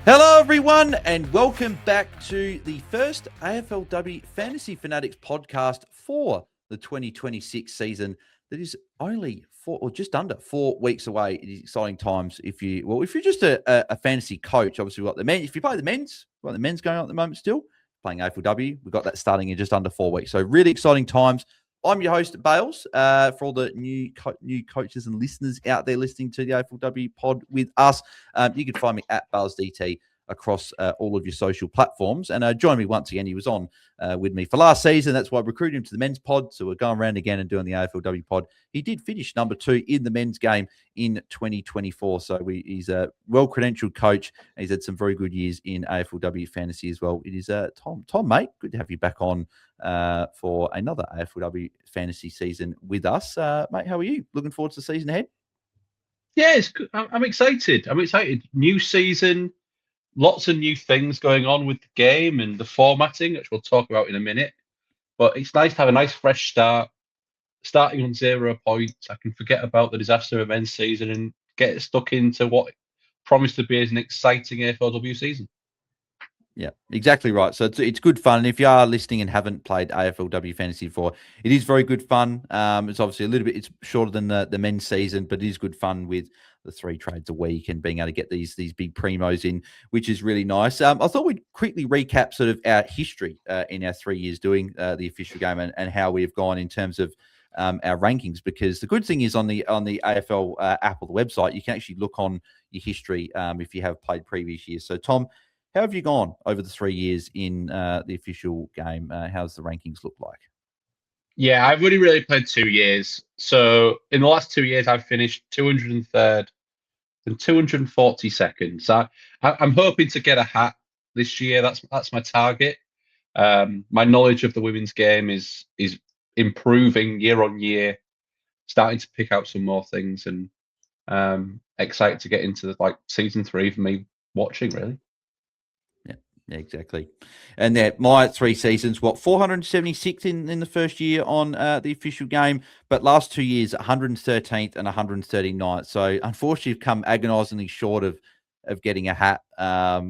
Hello, everyone, and welcome back to the first AFLW Fantasy Fanatics podcast for the 2026 season. That is only just under 4 weeks away. It is exciting times if you're just a fantasy coach. Obviously, we've got the men. If you play the men's, we've got the men's going on at the moment still playing AFLW. We've got that starting in just under 4 weeks. So really exciting times. I'm your host, Bales, for all the new coaches and listeners out there listening to the AFLW pod with us. You can find me at BAILSDT across all of your social platforms. And join me once again. He was on with me for last season. That's why I recruited him to the men's pod. So we're going around again and doing the AFLW pod. He did finish number 2 in the men's game in 2024. So he's a well-credentialed coach. And he's had some very good years in AFLW fantasy as well. It is Tom. Tom, mate, good to have you back on for another AFLW fantasy season with us. Mate, how are you? Looking forward to the season ahead? Yeah, it's good. I'm excited. I'm excited. New season, lots of new things going on with the game and the formatting, which we'll talk about in a minute. But it's nice to have a nice fresh start, starting on 0 points. I can forget about the disaster of men's season and get stuck into what promised to be as an exciting AFLW season. Yeah, exactly right. So it's good fun. And if you are listening and haven't played AFLW Fantasy before, it is very good fun. It's obviously it's shorter than the men's season, but it is good fun with the 3 trades a week and being able to get these big primos in, which is really nice. I thought we'd quickly recap sort of our history in our 3 years doing the official game and how we have gone in terms of our rankings, because the good thing is on the AFL app or the website, you can actually look on your history if you have played previous years. So Tom, how have you gone over the 3 years in the official game? How's the rankings look like? Yeah, I've only really played 2 years. So in the last 2 years, I've finished 203rd and 242nd. So I'm hoping to get a hat this year. That's my target. My knowledge of the women's game is improving year on year, starting to pick out some more things, and excited to get into the season 3 for me watching, really. Yeah, exactly. And my 3 seasons, 476 in the first year on the official game, but last 2 years, 113th and 139th. So unfortunately, come agonisingly short of getting a hat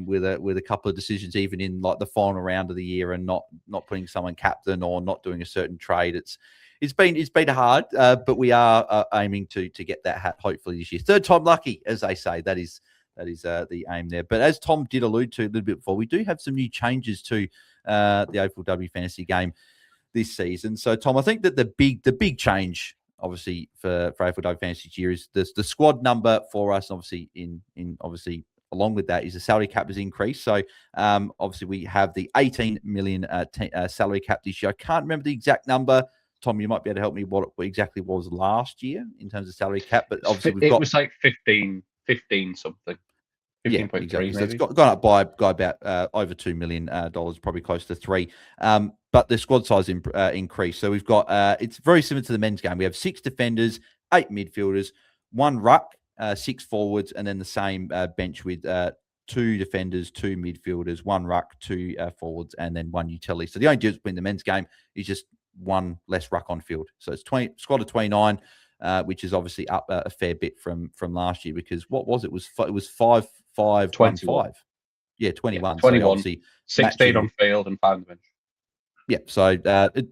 with a couple of decisions, even in like the final round of the year, and not putting someone captain or not doing a certain trade. It's been hard, but we are aiming to get that hat hopefully this year. Third time lucky, as they say. That is the aim there. But as Tom did allude to a little bit before, we do have some new changes to the AFLW fantasy game this season. So, Tom, I think that the big change, obviously, for AFLW fantasy this year is the squad number for us. Obviously, in obviously along with that is the salary cap has increased. So, obviously, we have the 18 million salary cap this year. I can't remember the exact number. Tom, you might be able to help me what exactly was last year in terms of salary cap, but obviously It was like 15 something. Yeah, 15.3 exactly. So it's maybe. gone up by about over $2 million, probably close to 3. But the squad size increased. So we've got, it's very similar to the men's game. We have 6 defenders, 8 midfielders, 1 ruck, 6 forwards, and then the same bench with 2 defenders, 2 midfielders, 1 ruck, 2 forwards, and then 1 utility. So the only difference between the men's game is just 1 less ruck on field. So it's squad of 29. Which is obviously up a fair bit from last year, because what was it? It was 5-5-1-5. Yeah, 21. Yeah, So 21, obviously 16 on field and 5 on the bench. Yeah, so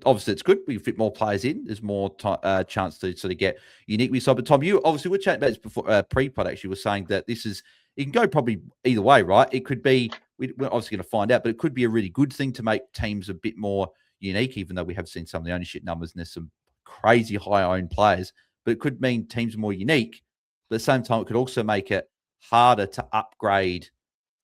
obviously it's good. We fit more players in. There's more chance to sort of get unique with side. But Tom, you obviously were chatting about this before pre-pod. Actually, was saying that it can go probably either way, right? It could be, we're obviously going to find out, but it could be a really good thing to make teams a bit more unique, even though we have seen some of the ownership numbers and there's some crazy high owned players. But it could mean teams are more unique. But at the same time, it could also make it harder to upgrade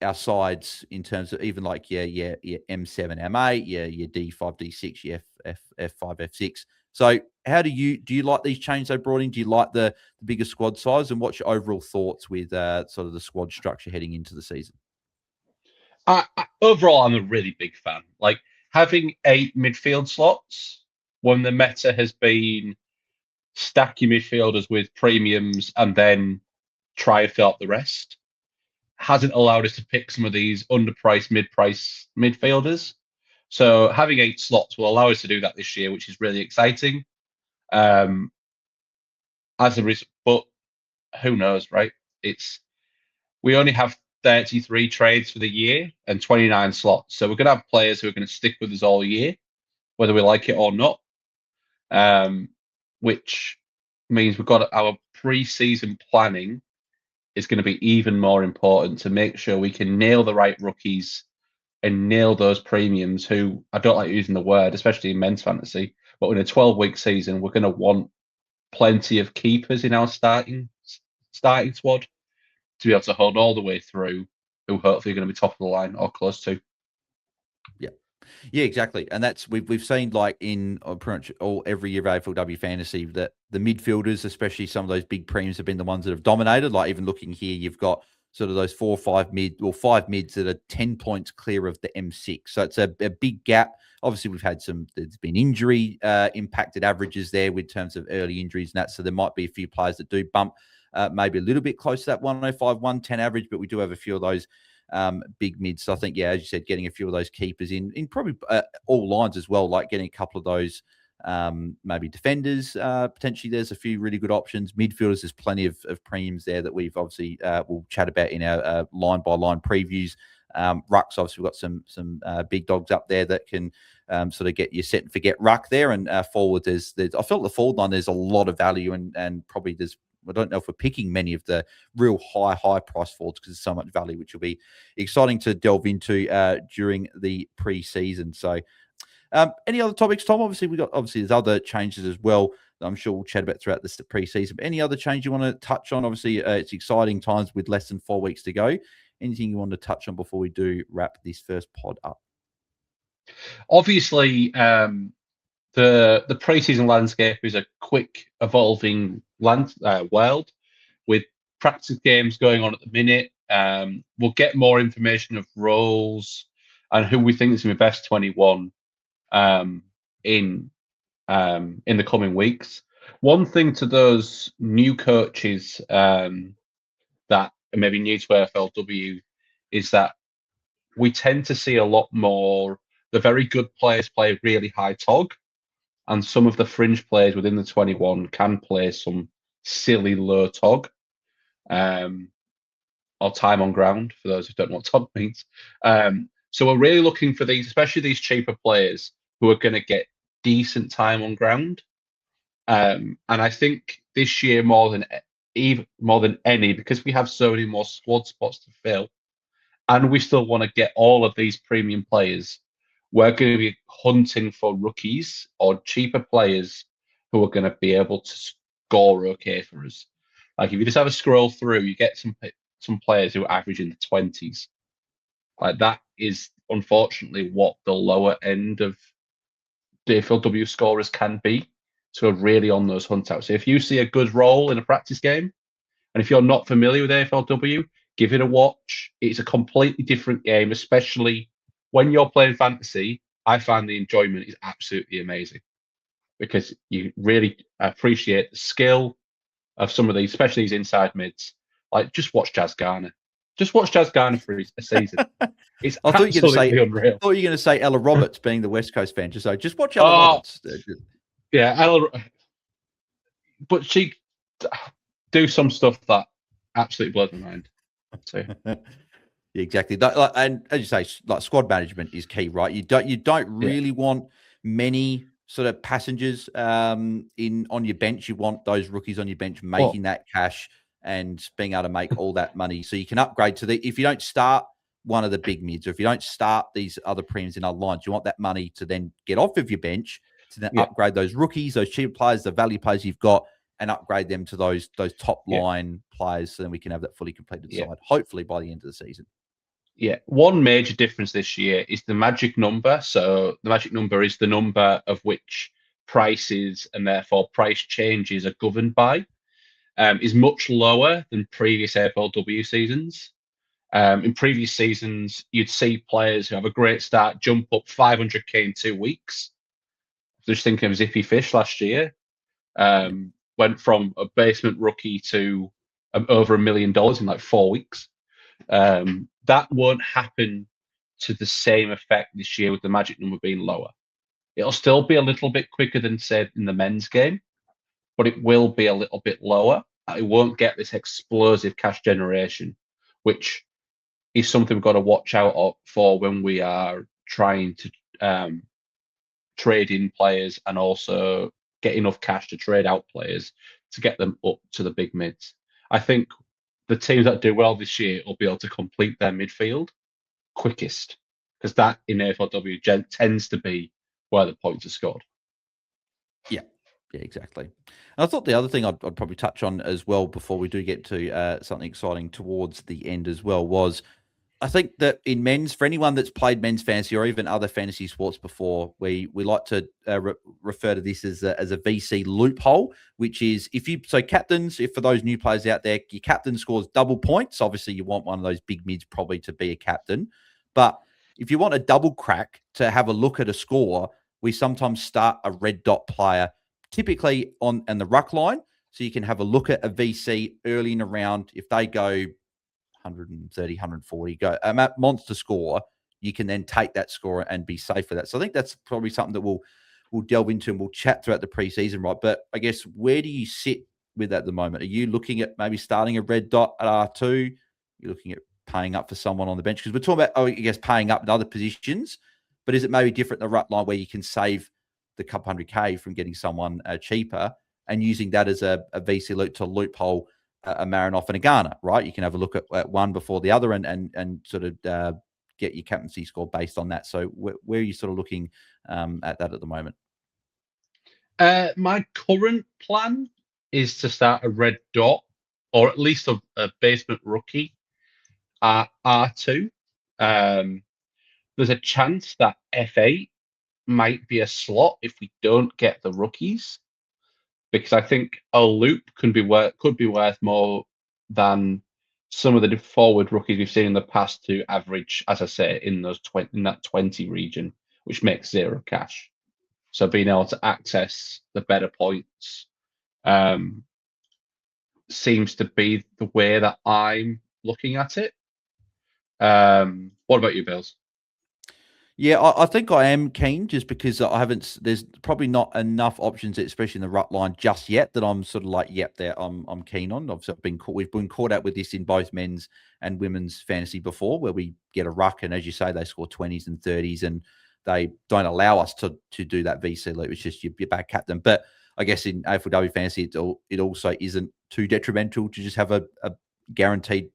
our sides in terms of even like your M7, M8, your D5, D6, your F5, F6. So how do you like these changes they brought in? Do you like the bigger squad size? And what's your overall thoughts with sort of the squad structure heading into the season? Overall, I'm a really big fan. Like having 8 midfield slots when the meta has been stack your midfielders with premiums and then try and fill up the rest hasn't allowed us to pick some of these underpriced, mid-price midfielders. So having 8 slots will allow us to do that this year, which is really exciting. But who knows, right? We only have 33 trades for the year and 29 slots. So we're going to have players who are going to stick with us all year, whether we like it or not, which means we've got our pre-season planning is going to be even more important to make sure we can nail the right rookies and nail those premiums who, I don't like using the word, especially in men's fantasy, but in a 12-week season, we're going to want plenty of keepers in our starting squad to be able to hold all the way through, who hopefully are going to be top of the line or close to. Yeah, exactly. And that's we've seen like in pretty much every year of AFLW Fantasy that the midfielders, especially some of those big premiums, have been the ones that have dominated. Like even looking here, you've got sort of those 4 or 5 five mids that are 10 points clear of the M6. So it's a big gap. Obviously, we've had there's been injury impacted averages there with terms of early injuries and that. So there might be a few players that do bump maybe a little bit close to that 105, 110 average, but we do have a few of those big mids. So I think, yeah, as you said, getting a few of those keepers in probably all lines as well, like getting a couple of those maybe defenders. Potentially there's a few really good options. Midfielders, there's plenty of premiums there that we've obviously we'll chat about in our line-by-line previews. Rucks, obviously, we've got some big dogs up there that can sort of get you set and forget ruck there. And forward, there's I felt the forward line, there's a lot of value and probably I don't know if we're picking many of the real high price forwards because there's so much value, which will be exciting to delve into during the pre-season. So any other topics, Tom? Obviously, there's other changes as well that I'm sure we'll chat about throughout this pre-season. But any other change you want to touch on? Obviously, it's exciting times with less than 4 weeks to go. Anything you want to touch on before we do wrap this first pod up? Obviously, the pre-season landscape is a quick evolving world with practice games going on at the minute. We'll get more information of roles and who we think is going to be best 21 in the coming weeks. One thing to those new coaches that are maybe new to AFLW is that we tend to see a lot more the very good players play really high tog, and some of the fringe players within the 21 can play some silly low tog or time on ground, for those who don't know what tog means. So we're really looking for these, especially these cheaper players who are going to get decent time on ground. And I think this year more than any, because we have so many more squad spots to fill, and we still want to get all of these premium players, we're going to be hunting for rookies or cheaper players who are going to be able to score okay for us. Like if you just have a scroll through, you get some players who average in the 20s. Like that is unfortunately what the lower end of the AFLW scorers can be. So we're really on those hunt outs. So if you see a good role in a practice game, and if you're not familiar with AFLW, give it a watch. It's a completely different game, especially when you're playing fantasy. I find the enjoyment is absolutely amazing because you really appreciate the skill of some of these, especially these inside mids. Like, just watch Jazz Garner. Just watch Jazz Garner for a season. It's absolutely unreal. I thought you were going to say Ella Roberts, being the West Coast fan. Just watch Ella Roberts. Yeah, Ella, but she do some stuff that absolutely blows my mind. So. Yeah, exactly. And as you say, like squad management is key, right? You don't really want many sort of passengers on your bench. You want those rookies on your bench making that cash and being able to make all that money, so you can upgrade to if you don't start one of the big mids, or if you don't start these other premiums in other lines, you want that money to then get off of your bench to then upgrade those rookies, those cheap players, the value players you've got, and upgrade them to those top line players, so then we can have that fully completed side, hopefully by the end of the season. Yeah, one major difference this year is the magic number. So the magic number is the number of which prices and therefore price changes are governed by, is much lower than previous AFLW seasons. In previous seasons, you'd see players who have a great start jump up 500k in 2 weeks. Just thinking of Zippy Fish last year. Went from a basement rookie to over $1 million in like 4 weeks. That won't happen to the same effect this year with the magic number being lower. It'll still be a little bit quicker than, say, in the men's game, but it will be a little bit lower. It won't get this explosive cash generation, which is something we've got to watch out for when we are trying to trade in players and also get enough cash to trade out players to get them up to the big mids. I think the teams that do well this year will be able to complete their midfield quickest, because that in AFLW tends to be where the points are scored. Yeah, exactly. And I thought the other thing I'd probably touch on as well before we do get to something exciting towards the end as well was, I think that in men's, for anyone that's played men's fantasy or even other fantasy sports before, we like to refer to this as a VC loophole, which is captains, if for those new players out there, your captain scores double points. Obviously, you want one of those big mids probably to be a captain. But if you want a double crack to have a look at a score, we sometimes start a red dot player, typically on the ruck line. So you can have a look at a VC early in a round. If they go 130, 140, go monster score, you can then take that score and be safe for that. So I think that's probably something that we'll delve into and we'll chat throughout the preseason, right? But I guess, where do you sit with that at the moment? Are you looking at maybe starting a red dot at R2? You're looking at paying up for someone on the bench? Because we're talking about, I guess, paying up in other positions, but is it maybe different in the ruck line where you can save the couple 100K from getting someone cheaper and using that as a VC loophole a Marinoff and a Garner, right? You can have a look at one before the other and sort of get your captaincy score based on that. So where are you sort of looking at that at the moment? My current plan is to start a red dot, or at least a basement rookie at R2. There's a chance that F8 might be a slot if we don't get the rookies, because I think a loop could be worth more than some of the forward rookies we've seen in the past to average, as I say, in that 20 region, which makes zero cash. So being able to access the better points seems to be the way that I'm looking at it. What about you, Bills? Yeah, I think I am keen, just because there's probably not enough options, especially in the ruck line just yet, that I'm sort of like, yep, I'm keen on. Obviously, we've been caught out with this in both men's and women's fantasy before, where we get a ruck and, as you say, they score 20s and 30s and they don't allow us to do that VC loop. It's just your back captain. But I guess in AFLW fantasy, it also isn't too detrimental to just have a guaranteed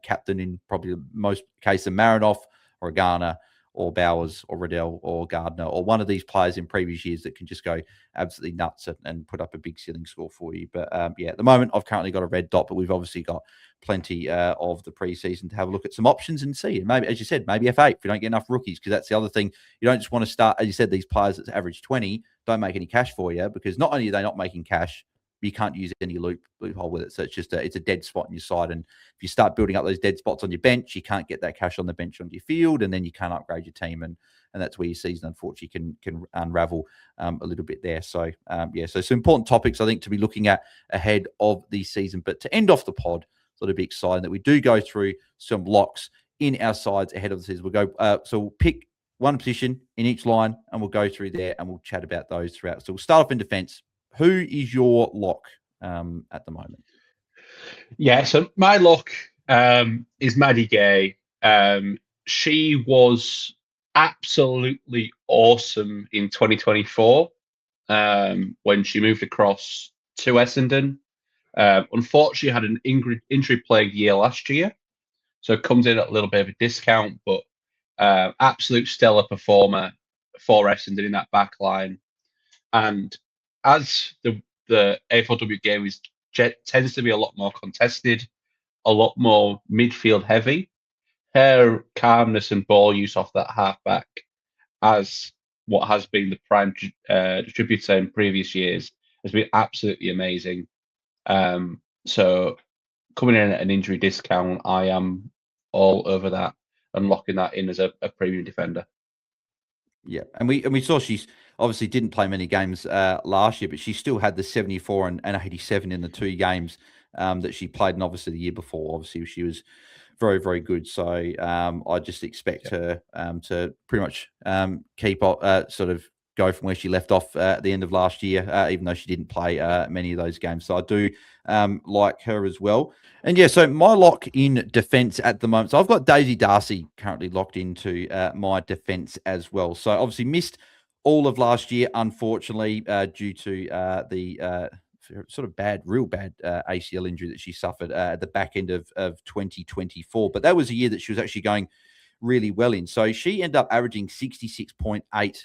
captain in probably most cases, a Marinoff or a Garner or Bowers or Riddell or Gardner, or one of these players in previous years that can just go absolutely nuts and put up a big ceiling score for you. But yeah, at the moment, I've currently got a red dot, but we've obviously got plenty of the preseason to have a look at some options and see. And maybe, as you said, maybe F8 if you don't get enough rookies, because that's the other thing. You don't just want to start, as you said, these players that average 20 don't make any cash for you, because not only are they not making cash, you can't use any loophole with it. So it's just it's a dead spot on your side. And if you start building up those dead spots on your bench, you can't get that cash on the bench on your field, and then you can't upgrade your team. And that's where your season, unfortunately, can unravel a little bit there. So, yeah, so some important topics, I think, to be looking at ahead of the season. But to end off the pod, so it'll be exciting that we do go through some locks in our sides ahead of the season. We'll go, so we'll pick one position in each line, and we'll go through there, and we'll chat about those throughout. So we'll start off in defense. Who is your lock at the moment? Yeah, so my lock is Maddie Gay. She was absolutely awesome in 2024 when she moved across to Essendon. Unfortunately, had an injury-plagued year last year, so it comes in at a little bit of a discount, but absolute stellar performer for Essendon in that back line. And as the AFLW game tends to be a lot more contested, a lot more midfield heavy, her calmness and ball use off that halfback, as what has been the prime distributor in previous years, has been absolutely amazing. So coming in at an injury discount, I am all over that and locking that in as a premium defender. Yeah, and we saw she's obviously didn't play many games last year, but she still had the 74 and 87 in the two games that she played, and obviously the year before, obviously she was very, very good. So I just expect her to pretty much keep sort of go from where she left off at the end of last year, even though she didn't play many of those games. So I do like her as well. And yeah, so my lock in defense at the moment. So I've got Daisy Darcy currently locked into my defense as well. So obviously missed all of last year, unfortunately, due to the sort of real bad ACL injury that she suffered at the back end of 2024. But that was a year that she was actually going really well in. So she ended up averaging 66.8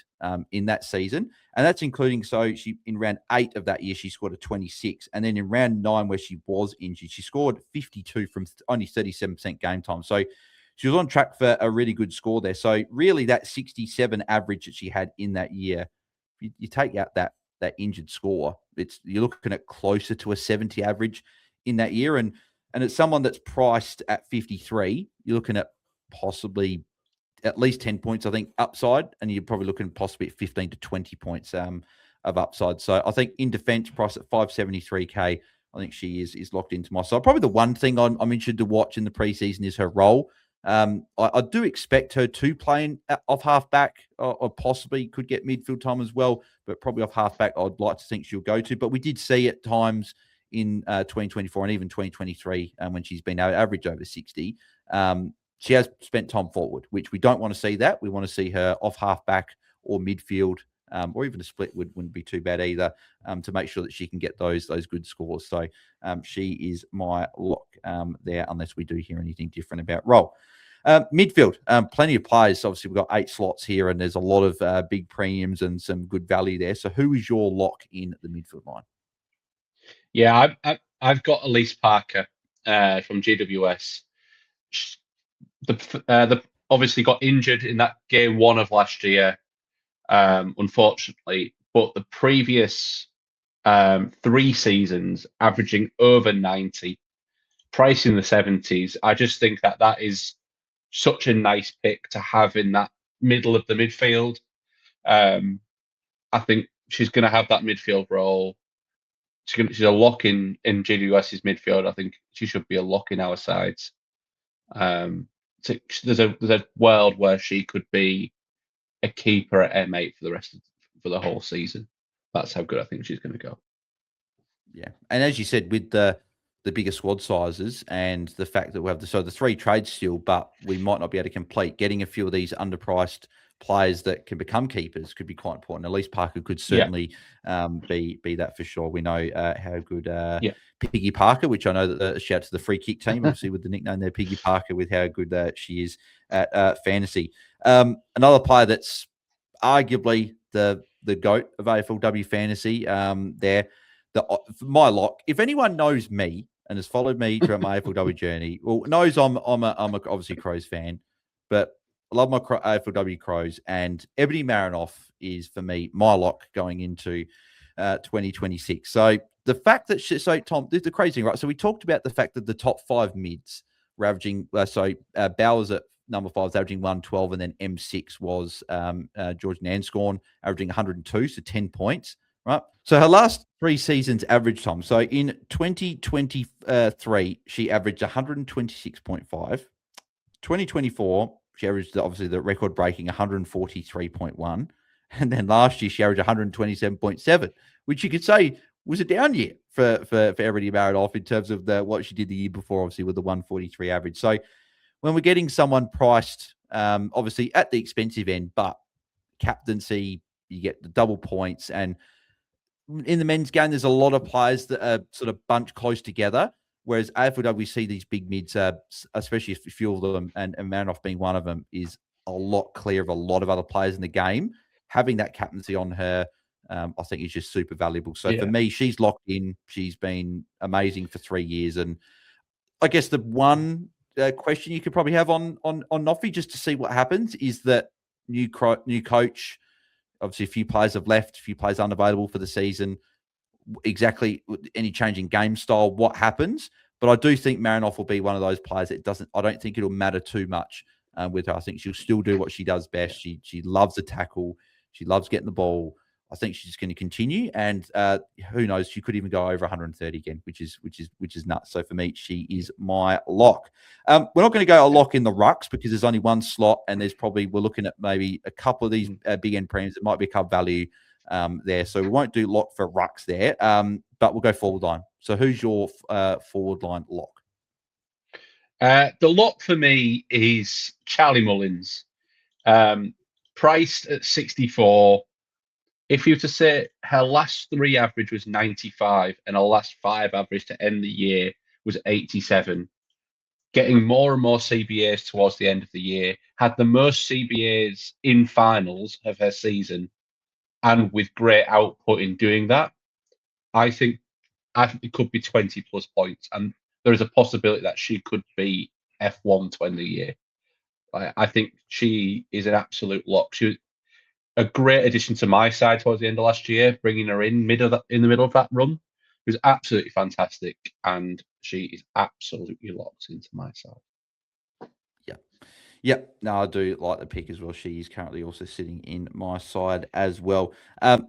in that season. And that's including, so she in round 8 of that year, she scored a 26. And then in round 9, where she was injured, she scored 52 from only 37% game time. So she was on track for a really good score there. So really that 67 average that she had in that year, you take out that injured score, you're looking at closer to a 70 average in that year. And it's someone that's priced at 53, you're looking at possibly at least 10 points, I think, upside, and you're probably looking possibly at 15 to 20 points of upside. So I think in defense, price at 573K, I think she is locked into my side. Probably the one thing I'm interested to watch in the preseason is her role. I do expect her to play off halfback, or possibly could get midfield time as well, but probably off halfback I'd like to think she'll go to. But we did see at times in 2024 and even 2023 when she's been average over 60, she has spent time forward, which we don't want to see that. We want to see her off halfback or midfield, or even a split wouldn't be too bad either, to make sure that she can get those good scores. So she is my lock there, unless we do hear anything different about role. Midfield, plenty of players. Obviously, we've got 8 slots here, and there's a lot of big premiums and some good value there. So who is your lock in the midfield line? Yeah, I've got Elise Parker from GWS. The obviously got injured in that game 1 of last year, unfortunately, but the previous 3 seasons averaging over 90, price in the 70s. I just think that is such a nice pick to have in that middle of the midfield. I think she's going to have that midfield role. She's a lock in GWS's midfield. I think she should be a lock in our sides. So there's a world where she could be a keeper at M8 for the whole season. That's how good I think she's going to go. Yeah, and as you said, with the bigger squad sizes and the fact that we have the 3 trades still, but we might not be able to complete, getting a few of these underpriced players that can become keepers could be quite important. Elise Parker could certainly be that for sure. We know how good Piggy Parker, which I know that shout to the free kick team, obviously with the nickname there, Piggy Parker, with how good she is at fantasy. Another player that's arguably the GOAT of AFLW Fantasy there. My lock, if anyone knows me and has followed me throughout my AFLW journey, well, knows I'm obviously Crows fan, but I love my AFLW Crows, and Ebony Marinoff is for me my lock going into 2026. So the fact that Tom, this is the crazy thing, right? So we talked about the fact that the top 5 mids were averaging. Bowers at number 5 was averaging 112, and then M6 was George Nanscorn averaging 102, so 10 points. Right. So her last 3 seasons average time. So in 2023, she averaged 126.5. 2024, she averaged obviously the record breaking 143.1. And then last year she averaged 127.7, which you could say was a down year for Ebony Marinoff in terms of what she did the year before, obviously with the 143 average. So when we're getting someone priced, obviously at the expensive end, but captaincy, you get the double points, and in the men's game, there's a lot of players that are sort of bunched close together, whereas AFLW, we see these big mids, especially if a few of them, and Marinoff being one of them, is a lot clear of a lot of other players in the game. Having that captaincy on her, I think is just super valuable. So for me, she's locked in. She's been amazing for 3 years. And I guess the one question you could probably have on Noffy, just to see what happens, is that new coach. Obviously, a few players have left, a few players unavailable for the season. Exactly any change in game style, what happens? But I do think Marinoff will be one of those players that I don't think it'll matter too much with her. I think she'll still do what she does best. She loves the tackle. She loves getting the ball I think she's going to continue, and who knows? She could even go over 130 again, which is nuts. So for me, she is my lock. We're not going to go a lock in the rucks because there's only one slot, and we're looking at maybe a couple of these big end premiums. It might be a cup value there, so we won't do lock for rucks there. But we'll go forward line. So who's your forward line lock? The lock for me is Charlie Mullins, priced at 64. If you were to say her last 3 average was 95 and her last 5 average to end the year was 87, getting more and more CBAs towards the end of the year, had the most CBAs in finals of her season, and with great output in doing that, I think it could be 20 plus points, and there is a possibility that she could be F1 to end the year. I think she is an absolute lock. She was a great addition to my side towards the end of last year, bringing her in the middle of that run. It was absolutely fantastic, and she is absolutely locked into my side. Yep. No, I do like the pick as well. She is currently also sitting in my side as well.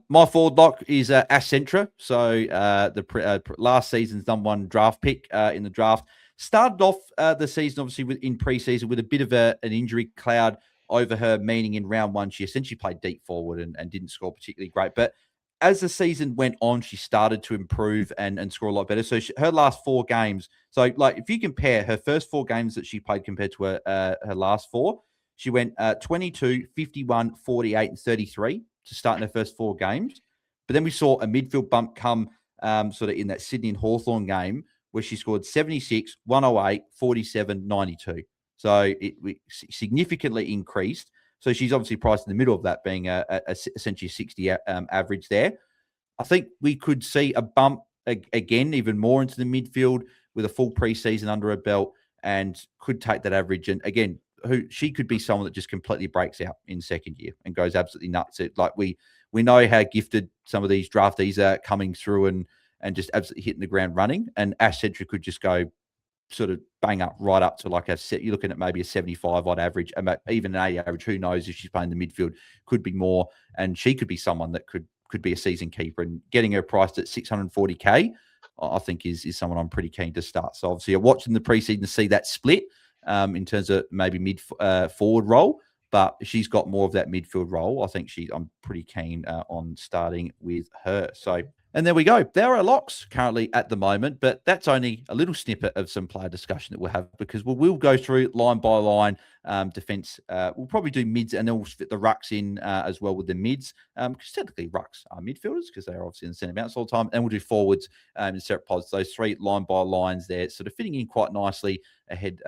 My forward lock is Accentra. So the last season's #1 draft pick in the draft. Started off the season, obviously, in preseason with a bit of an injury cloud over her, meaning in round 1, she essentially played deep forward and didn't score particularly great. But as the season went on, she started to improve and score a lot better. So her last 4 games, so like if you compare her first 4 games that she played compared to her last 4, she went 22, 51, 48, and 33 to start in her first 4 games. But then we saw a midfield bump come sort of in that Sydney and Hawthorn game where she scored 76, 108, 47, 92. So it significantly increased. So she's obviously priced in the middle of that, being essentially a 60 average there. I think we could see a bump again, even more into the midfield with a full preseason under her belt, and could take that average. And again, she could be someone that just completely breaks out in second year and goes absolutely nuts. We know how gifted some of these draftees are coming through and just absolutely hitting the ground running. And Accentra could just go sort of bang up right up to like you're looking at maybe a 75 odd average, and even an 80 average. Who knows if she's playing the midfield, could be more. And she could be someone that could be a season keeper, and getting her priced at 640K, I think is someone I'm pretty keen to start. So obviously I'm watching the preseason to see that split in terms of maybe mid forward role, but she's got more of that midfield role. I think I'm pretty keen on starting with her. So, and there we go. There are locks currently at the moment, but that's only a little snippet of some player discussion that we'll have, because we'll go through line by line defense. We'll probably do mids, and then we'll fit the rucks in as well with the mids, because technically rucks are midfielders because they're obviously in the centre bounce all the time. And we'll do forwards in separate pods. Those 3 line by lines there, sort of fitting in quite nicely ahead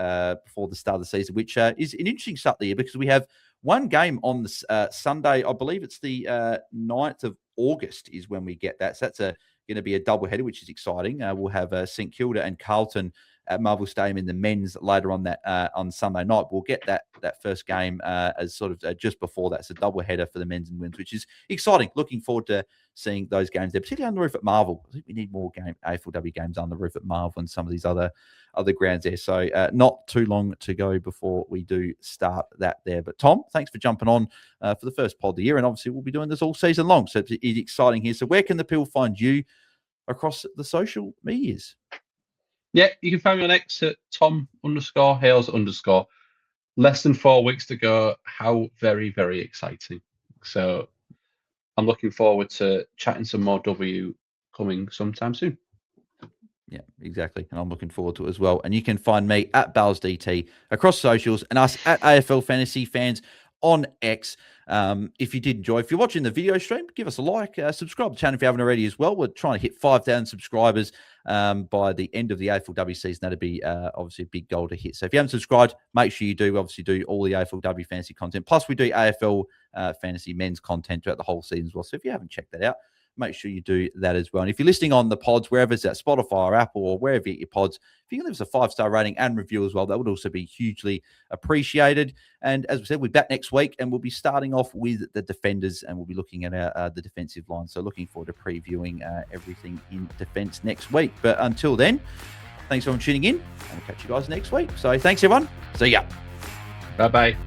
before the start of the season, which is an interesting start the year, because we have one game on the Sunday. I believe it's the 9th of August is when we get that. So that's going to be a double header, which is exciting. We'll have St Kilda and Carlton at Marvel Stadium in the men's later on that on Sunday night. We'll get that first game as sort of just before that. It's a double header for the men's and women's, which is exciting. Looking forward to seeing those games there, particularly on the roof at Marvel. I think we need more AFLW games on the roof at Marvel and some of these other grounds there. So not too long to go before we do start that there. But Tom, thanks for jumping on for the first pod of the year. And obviously we'll be doing this all season long. So it's exciting here. So where can the people find you across the social medias? Yeah, you can find me on X at Tom_Hales_. Less than 4 weeks to go. How very, very exciting. So I'm looking forward to chatting some more W coming sometime soon. Yeah, exactly. And I'm looking forward to it as well. And you can find me at BAILSDT across socials, and us at AFL Fantasy Fans on X. If you did enjoy, if you're watching the video stream, give us a like, subscribe to the channel if you haven't already as well. We're trying to hit 5,000 subscribers by the end of the AFLW season. That'd be obviously a big goal to hit. So if you haven't subscribed, make sure you do. We obviously do all the AFLW fantasy content. Plus we do AFL fantasy men's content throughout the whole season as well. So if you haven't checked that out, make sure you do that as well. And if you're listening on the pods, wherever it's at Spotify or Apple or wherever you get your pods, if you can leave us a 5-star rating and review as well, that would also be hugely appreciated. And as we said, we're back next week, and we'll be starting off with the defenders, and we'll be looking at the defensive line. So looking forward to previewing everything in defense next week. But until then, thanks for tuning in, and we'll catch you guys next week. So thanks, everyone. See ya. Bye-bye.